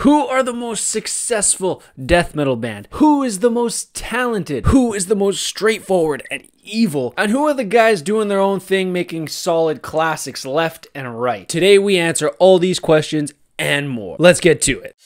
Who are the most successful death metal band? Who is the most talented? Who is the most straightforward and evil? And who are the guys doing their own thing, making solid classics left and right? Today we answer all these questions and more. Let's get to it.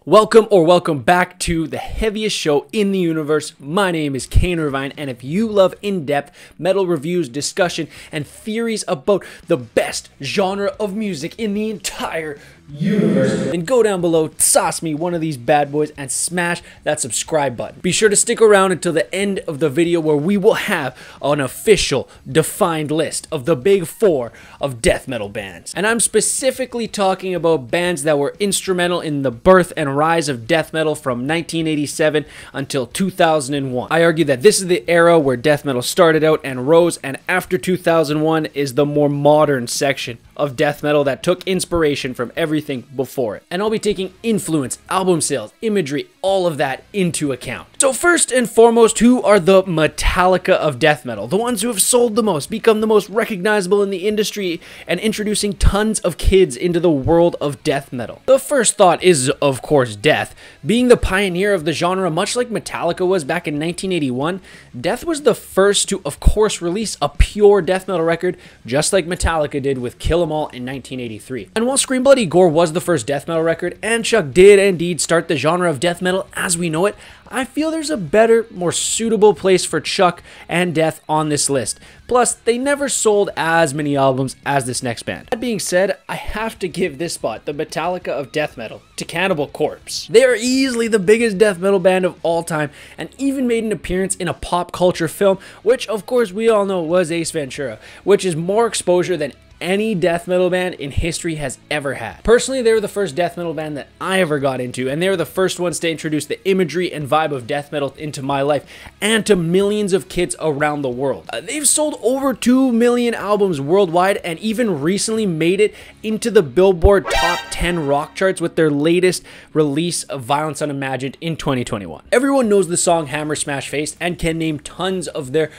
Welcome back to the heaviest show in the universe. My name is Kane Irvine, and if you love in-depth metal reviews, discussion, and theories about the best genre of music in the entire universe, then go down below, sauce me one of these bad boys, and smash that subscribe button. Be sure to stick around until the end of the video where we will have an official, defined list of the big four of death metal bands. And I'm specifically talking about bands that were instrumental in the birth and rise of death metal from 1987 until 2001. I argue that this is the era where death metal started out and rose, and after 2001 is the more modern section of death metal that took inspiration from everything before it. And I'll be taking influence, album sales, imagery, all of that into account. So first and foremost, who are the Metallica of death metal? The ones who have sold the most, become the most recognizable in the industry, and introducing tons of kids into the world of death metal. The first thought is, of course, Death. Being the pioneer of the genre, much like Metallica was back in 1981, Death was the first to, of course, release a pure death metal record, just like Metallica did with Kill 'Em All in 1983. And while Scream Bloody Gore was the first death metal record, and Chuck did indeed start the genre of death metal as we know it, I feel there's a better, more suitable place for Chuck and Death on this list. Plus, they never sold as many albums as this next band. That being said, I have to give this spot, the Metallica of death metal, to Cannibal Corpse. They are easily the biggest death metal band of all time, and even made an appearance in a pop culture film, which of course we all know was Ace Ventura, which is more exposure than any death metal band in history has ever had. Personally, they were the first death metal band that I ever got into, and they were the first ones to introduce the imagery and vibe of death metal into my life and to millions of kids around the world. They've sold over 2 million albums worldwide, and even recently made it into the Billboard Top 10 rock charts with their latest release of Violence Unimagined in 2021. Everyone knows the song Hammer Smash Face and can name tons of their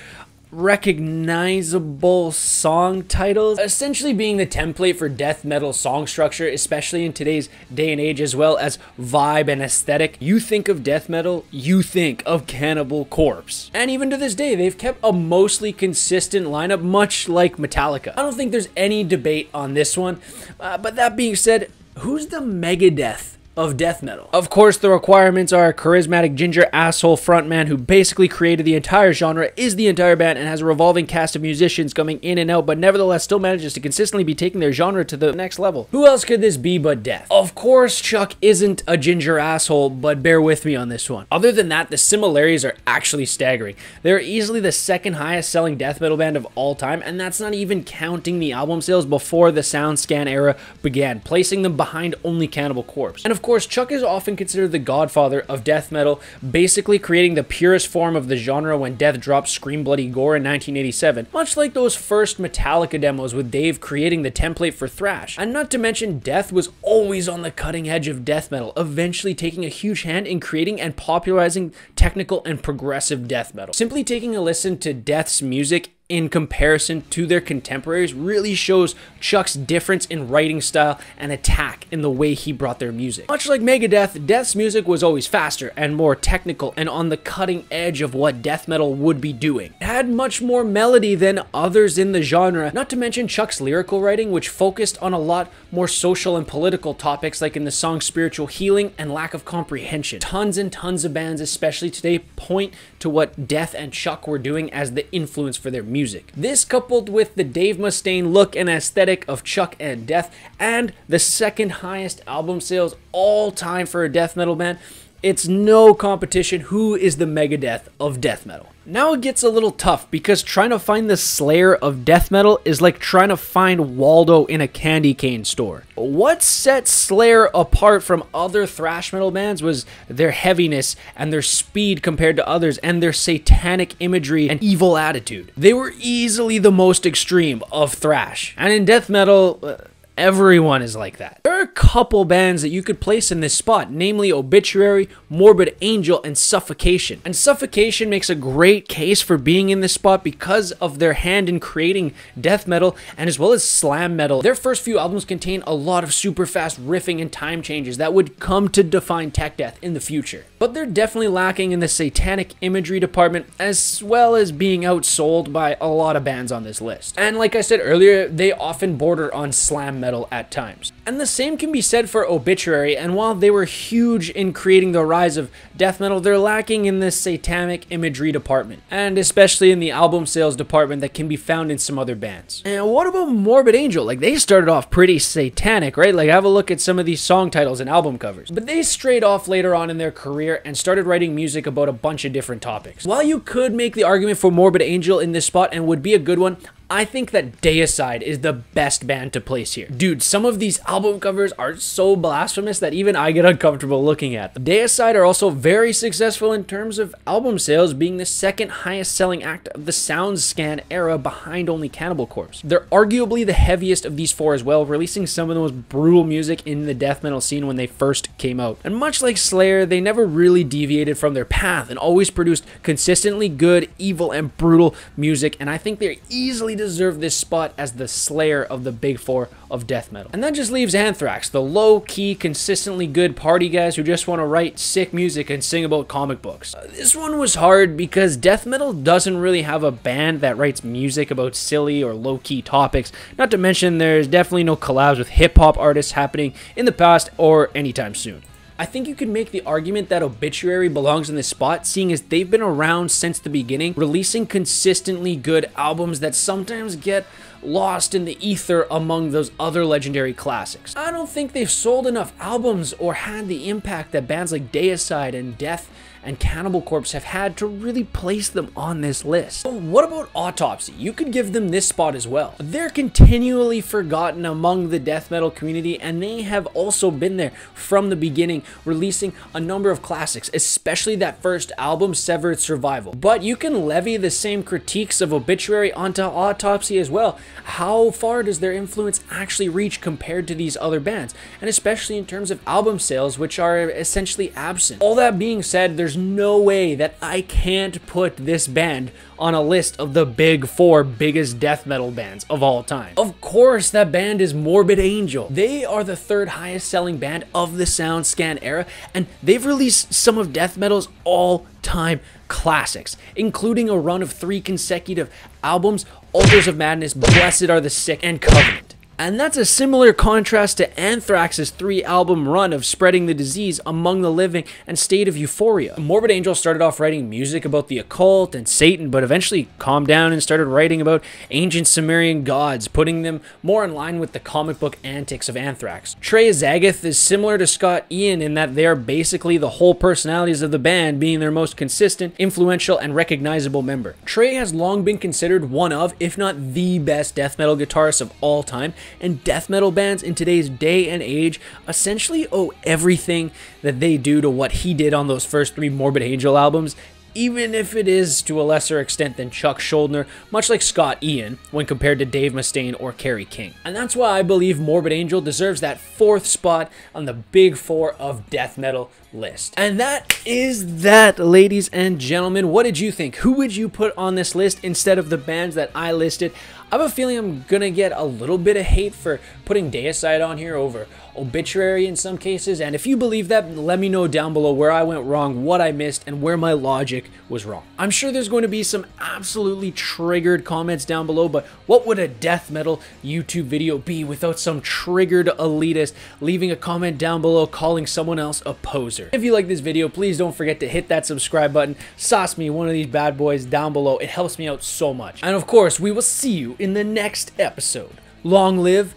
recognizable song titles, essentially being the template for death metal song structure, especially in today's day and age, as well as vibe and aesthetic. You think of death metal, you think of Cannibal Corpse. And even to this day, they've kept a mostly consistent lineup, much like Metallica. I don't think there's any debate on this one, but that being said, who's the Megadeth of death metal? Of course, the requirements are a charismatic ginger asshole frontman who basically created the entire genre, is the entire band, and has a revolving cast of musicians coming in and out, but nevertheless still manages to consistently be taking their genre to the next level. Who else could this be but Death? Of course, Chuck isn't a ginger asshole, but bear with me on this one. Other than that, the similarities are actually staggering. They're easily the second highest selling death metal band of all time, and that's not even counting the album sales before the SoundScan era began, placing them behind only Cannibal Corpse. And of course, Chuck is often considered the godfather of death metal, basically creating the purest form of the genre when Death dropped Scream Bloody Gore in 1987, much like those first Metallica demos with Dave creating the template for thrash. And not to mention, Death was always on the cutting edge of death metal, eventually taking a huge hand in creating and popularizing technical and progressive death metal. Simply taking a listen to Death's music in comparison to their contemporaries really shows Chuck's difference in writing style and attack in the way he brought their music. Much like Megadeth, Death's music was always faster and more technical and on the cutting edge of what death metal would be doing. It had much more melody than others in the genre, not to mention Chuck's lyrical writing, which focused on a lot more social and political topics like in the song Spiritual Healing and Lack of Comprehension. Tons and tons of bands, especially today, point to what Death and Chuck were doing as the influence for their music. This, coupled with the Dave Mustaine look and aesthetic of Chuck and Death, and the second highest album sales all time for a death metal band, it's no competition who is the Megadeth of death metal. Now it gets a little tough because trying to find the Slayer of death metal is like trying to find Waldo in a candy cane store. What set Slayer apart from other thrash metal bands was their heaviness and their speed compared to others, and their satanic imagery and evil attitude. They were easily the most extreme of thrash. And in death metal, everyone is like that. There are a couple bands that you could place in this spot, namely Obituary, Morbid Angel, and Suffocation. And Suffocation makes a great case for being in this spot because of their hand in creating death metal and as well as slam metal. Their first few albums contain a lot of super fast riffing and time changes that would come to define tech death in the future. But they're definitely lacking in the satanic imagery department, as well as being outsold by a lot of bands on this list. And like I said earlier, they often border on slam metal at times. And the same can be said for Obituary, and while they were huge in creating the rise of death metal, they're lacking in the satanic imagery department, and especially in the album sales department that can be found in some other bands. And what about Morbid Angel? Like, they started off pretty satanic, right? Like, have a look at some of these song titles and album covers. But they strayed off later on in their career and started writing music about a bunch of different topics. While you could make the argument for Morbid Angel in this spot and would be a good one, I think that Deicide is the best band to place here. Dude, some of these album covers are so blasphemous that even I get uncomfortable looking at them. Deicide are also very successful in terms of album sales, being the second highest selling act of the SoundScan era behind only Cannibal Corpse. They're arguably the heaviest of these four as well, releasing some of the most brutal music in the death metal scene when they first came out. And much like Slayer, they never really deviated from their path and always produced consistently good, evil, and brutal music, and I think they're easily deserve this spot as the Slayer of the big four of death metal. And that just leaves Anthrax, the low-key, consistently good party guys who just want to write sick music and sing about comic books. This one was hard because death metal doesn't really have a band that writes music about silly or low-key topics, not to mention there's definitely no collabs with hip-hop artists happening in the past or anytime soon. I think you could make the argument that Obituary belongs in this spot, seeing as they've been around since the beginning, releasing consistently good albums that sometimes get lost in the ether among those other legendary classics. I don't think they've sold enough albums or had the impact that bands like Deicide and Death and Cannibal Corpse have had to really place them on this list. So what about Autopsy? You could give them this spot as well. They're continually forgotten among the death metal community, and they have also been there from the beginning, releasing a number of classics, especially that first album, Severed Survival. But you can levy the same critiques of Obituary onto Autopsy as well. How far does their influence actually reach compared to these other bands? And especially in terms of album sales, which are essentially absent. All that being said, there's no way that I can't put this band on a list of the big four biggest death metal bands of all time. Of course, that band is Morbid Angel. They are the third highest selling band of the SoundScan era, and they've released some of death metal's all-time classics, including a run of 3 consecutive albums, Altars of Madness, Blessed Are the Sick, and Covenant. And that's a similar contrast to Anthrax's 3-album run of Spreading the Disease, Among the Living, and State of Euphoria. Morbid Angel started off writing music about the occult and Satan, but eventually calmed down and started writing about ancient Sumerian gods, putting them more in line with the comic book antics of Anthrax. Trey Zagathe is similar to Scott Ian in that they are basically the whole personalities of the band, being their most consistent, influential, and recognizable member. Trey has long been considered one of, if not the best death metal guitarist of all time, and death metal bands in today's day and age essentially owe everything that they do to what he did on those first 3 Morbid Angel albums, even if it is to a lesser extent than Chuck Schuldiner, much like Scott Ian when compared to Dave Mustaine or Kerry King. And that's why I believe Morbid Angel deserves that 4th spot on the big 4 of death metal list. And that is that, ladies and gentlemen. What did you think? Who would you put on this list instead of the bands that I listed? I have a feeling I'm gonna get a little bit of hate for putting Deicide on here over Obituary in some cases, and if you believe that, let me know down below where I went wrong, what I missed, and where my logic was wrong. I'm sure there's going to be some absolutely triggered comments down below, but what would a death metal YouTube video be without some triggered elitist leaving a comment down below calling someone else a poser? If you like this video, please don't forget to hit that subscribe button, sauce me one of these bad boys down below. It helps me out so much. And of course, we will see you in the next episode. Long live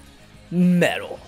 metal.